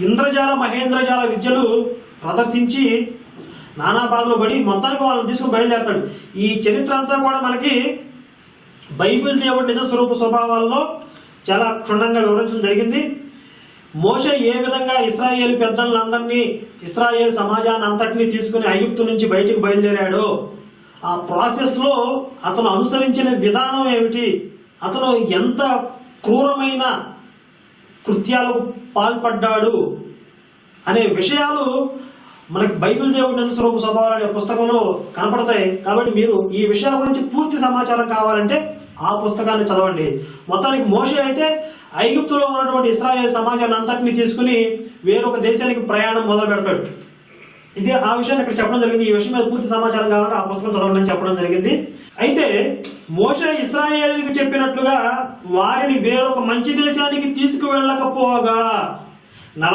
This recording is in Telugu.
ఇంద్రజాల మహేంద్రజాల విద్యలు ప్రదర్శించి నానా బాధలు పడి మొత్తానికి వాళ్ళని తీసుకుని బయలుదేరతాడు. ఈ చరిత్ర అంతా కూడా మనకి బైబిల్ దేవుడి నిజ స్వరూప స్వభావాల్లో చాలా క్షుణ్ణంగా వివరించడం జరిగింది. మోషే ఏ విధంగా ఇశ్రాయేల్ పెద్దలందరినీ, ఇశ్రాయేల్ సమాజాన్ని అంతటినీ తీసుకుని ఐగుప్తు నుంచి బయటికి బయలుదేరాడో ఆ ప్రాసెస్ లో అతను అనుసరించిన విధానం ఏమిటి, అతను ఎంత క్రూరమైన కృత్యాలకు పాల్పడ్డాడు అనే విషయాలు మనకి బైబిల్ దేవుడి నిజ స్వరూప స్వభావాల అనే పుస్తకంలో కనపడతాయి. కాబట్టి మీరు ఈ విషయాల గురించి పూర్తి సమాచారం కావాలంటే ఆ పుస్తకాన్ని చదవండి. మొత్తానికి మోషే అయితే ఐగుప్తులో ఉన్నటువంటి ఇశ్రాయేల్ సమాజాన్ని అంతటినీ తీసుకుని వేరొక దేశానికి ప్రయాణం మొదలు పెడతాడు. ఇదే ఆ విషయాన్ని ఇక్కడ చెప్పడం జరిగింది. ఈ విషయం మీద పూర్తి సమాచారం కావాలంటే ఆ పుస్తకం చదవండి అని చెప్పడం జరిగింది. అయితే మోషే ఇశ్రాయేలుకి చెప్పినట్లుగా వారిని వేరొక మంచి దేశానికి తీసుకువెళ్ళకపోగా